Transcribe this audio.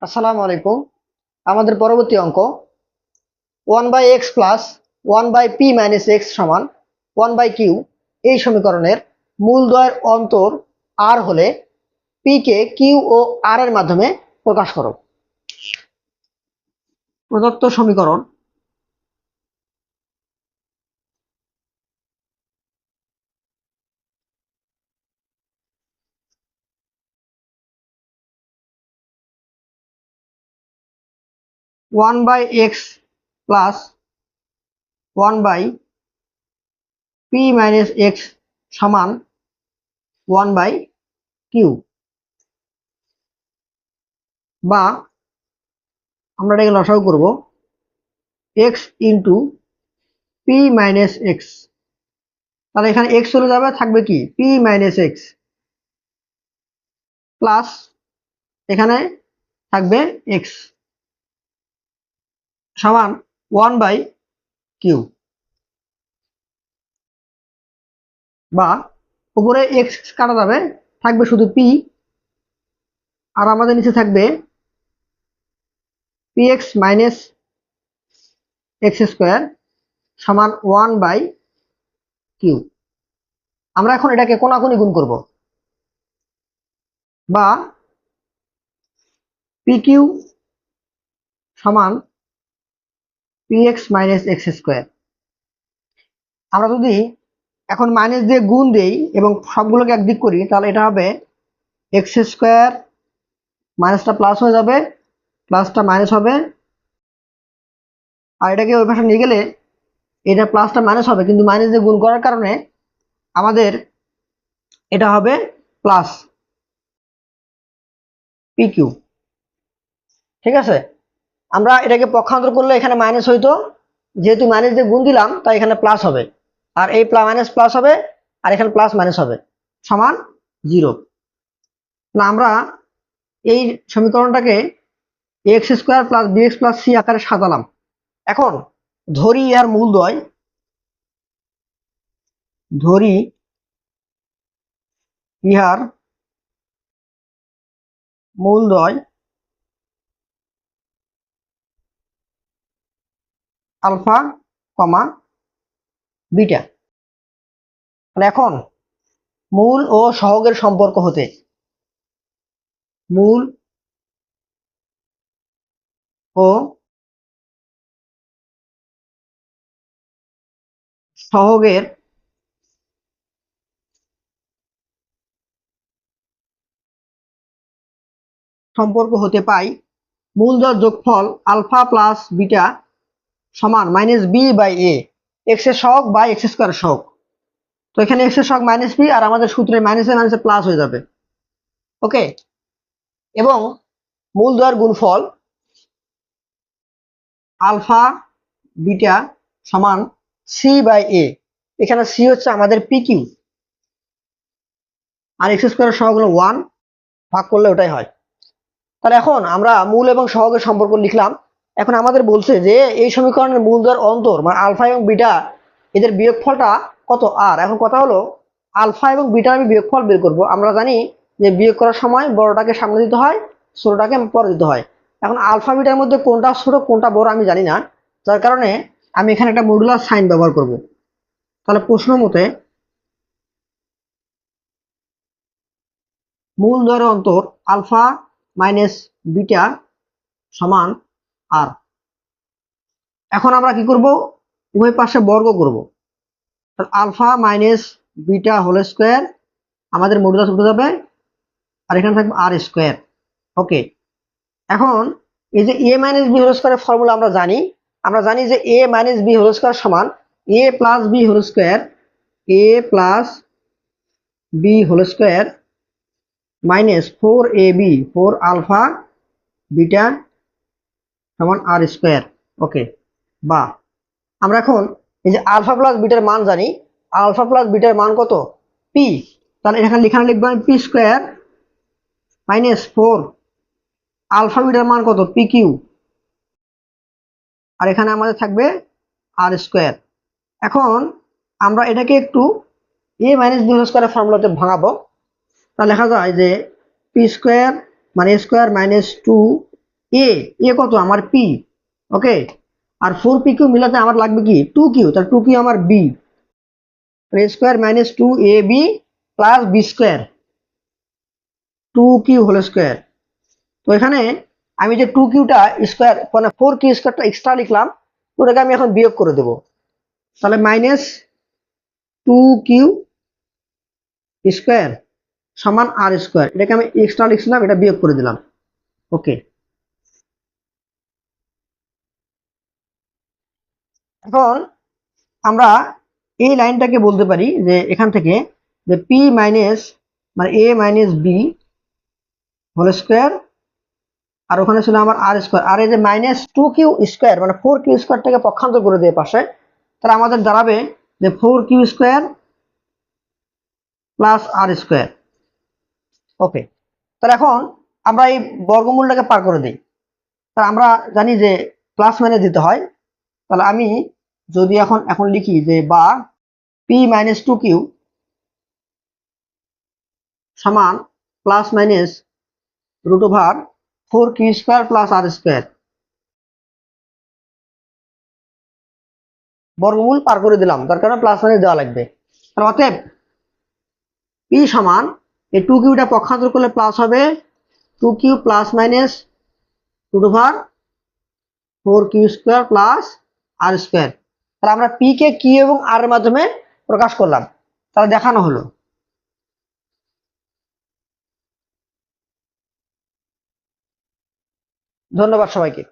আসসালামু আলাইকুম। আমাদের পরবর্তী অঙ্ক 1/x plus 1/p minus x সমান 1/q এই সমীকরণের মূলদ্বয়ের অন্তর r হলে p কে q ও r এর মাধ্যমে প্রকাশ করো। প্রদত্ত সমীকরণ 1/x plus 1/p minus x সমান 1/q, বা আমরা এটাকে লসাগু করব x into p minus x. তাহলে এখানে x চলে যাবে, থাকবে কি p মাইনাস এক্স, প্লাস এখানে থাকবে x সমান 1/q, বা উপরে x কাটা যাবে, থাকবে শুধু p, আর আমাদের নিচে থাকবে px মাইনাস এক্স স্কোয়ার সমান 1/q। আমরা এখন এটাকে কোনাকুনি গুণ করব, বা pq সমান px মাইনাস এক্স স্কোয়ার। আমরা যদি এখন মাইনাস দিয়ে গুণ দেই এবং সবগুলোকে একদিক করি, তাহলে এটা হবে এক্স স্কোয়ার, মাইনাসটা প্লাস হয়ে যাবে, প্লাসটা মাইনাস হবে, আর এটাকে ওই পাশে নিয়ে গেলে এটা প্লাসটা মাইনাস হবে, কিন্তু মাইনাস দিয়ে গুণ করার কারণে আমাদের এটা হবে প্লাস পিকিউ। ঠিক আছে, আমরা এটাকে পক্ষান্তর করলে এখানে মাইনাস হইতো, যেহেতু মাইনাস দিয়ে গুণ দিলাম তাই এখানে প্লাস হবে, আর এই মাইনাস প্লাস হবে, আর এখানে প্লাস মাইনাস হবে, সমান 0। না, আমরা এই সমীকরণটাকে x square plus b x plus c আকারে সাজালাম। এখন ধরি ইহার মূলদ্বয়, ধরি ইহার মূলদ্বয় আলফা কমা বিটা। এখন মূল ও সহগের সম্পর্ক হতে মূল ও সহগের সম্পর্ক হতে পাই মূলদ্বয়ের যোগফল আলফা প্লাস বিটা সমান minus B by A, X এর সহগ বাই এক্স স্কোয়ার সহগ। তো এখানে এক্স এর সহগ মাইনাস বি, আর আমাদের সূত্রে মাইনাসে মাইনাসে প্লাস হয়ে যাবে। ওকে, এবং মূলদ্বয়ের গুণফল আলফা বিটা সমান সি বাই এ, এখানে সি হচ্ছে আমাদের পি কিউ, আর এক্স স্কোয়ারের সহগ হলো 1, ভাগ করলে ওটাই হয়। তাহলে এখন আমরা মূল এবং সহগের সম্পর্ক লিখলাম। এখন আমাদের বলছে যে এই সমীকরণের মূলদ্বয়ের অন্তর মানে আলফা এবং বিটা, এদের বিয়োগফলটা কত আর। এখন কথা হলো আলফা এবং বিটা আমি বিয়োগফল বের করব। আমরা জানি যে বিয়োগ করার সময় বড়টাকে সামনে দিতে হয়, ছোটটাকে পরে দিতে হয়। এখন আলফা বিটার মধ্যে কোনটা ছোট কোনটা বড় আমি জানি না, যার কারণে আমি এখানে একটা মডুলার সাইন ব্যবহার করব। তাহলে প্রশ্ন মতে মূলদ্বয়ের অন্তর আলফা মাইনাস বিটা সমান আর। এখন আমরা কি করব, উভয় পাশে বর্গ করব। Alpha minus beta whole square আমাদের মডুলাস উঠে যাবে, আর এখানে থাকবে আর স্কোয়ার। ওকে, এখন এই যে এ মাইনাস বি হোল স্কোয়ারের ফর্মুলা আমরা জানি যে a minus b whole square সমান a plus b whole square, a plus b whole square minus 4ab 4 alpha beta সমান আর স্কোয়ার। ওকে, বা আমরা এখন এই যে আলফা প্লাস বিটার মান জানি, আলফা প্লাস বিটার মান কত পি, তাহলে এখানে লিখবো আমি পি স্কোয়ার মাইনাস 4 আলফা বিটার মান কত পি কিউ, আর এখানে আমাদের থাকবে আর স্কোয়ার। এখন আমরা এটাকে একটু এ মাইনাস বি স্কোয়ারের ফর্মুলাতে ভাঙাবো। তা লেখা যায় যে পি স্কোয়ার মানে স্কোয়ার মাইনাস 2 এ এ কত আমার পি, ওকে। আর 4p কিউ মিলাতে আমার লাগবে কি 2q, তাহলে 2q আমার b, a square minus 2ab plus b square 2q whole square. তো এখানে আমি যে 2qটা স্কোয়ার মানে 4q স্কোয়ারটা এক্সট্রা লিখলাম, ওটাকে আমি এখন বিয়োগ করে দেবো। তাহলে মাইনাস 2q স্কোয়ার সমান আর স্কোয়ার, এটাকে আমি এক্সট্রা লিখছিলাম, এটা বিয়োগ করে দিলাম, ওকে। এখন আমরা এই লাইনটাকে বলতে পারি যে এখান থেকে যে পি মাইনাস মানে এ মাইনাস বি হোল স্কোয়ার, আর ওখানে ছিল আমার আর স্কোয়ার, আর এই যে মাইনাস 2q স্কোয়ার মানে 4q স্কোয়ারটাকে পক্ষান্তর করে দিয়ে পাশে, তাহলে আমাদের দাঁড়াবে যে 4q square plus r square, ওকে। তাহলে এখন আমরা এই বর্গমূলটাকে পার করে দিই। তা আমরা জানি যে প্লাস মাইনাস দিতে হয়, তাহলে আমি যদি এখন লিখি যে বা পি মাইনাস 2q সমান plus minus root over 4q square plus r square, বর্গমূল পার করে দিলাম, তার কারণে প্লাস মাইনাস দেওয়া লাগবে। তাহলে অতএব পি সমান এই 2qটা পক্ষান্তর করলে প্লাস হবে 2q plus minus root over 4q square plus r square. তাহলে আমরা পি কে কিউ এবং আর এর মাধ্যমে প্রকাশ করলাম, তাহলে দেখানো হলো। ধন্যবাদ সবাইকে।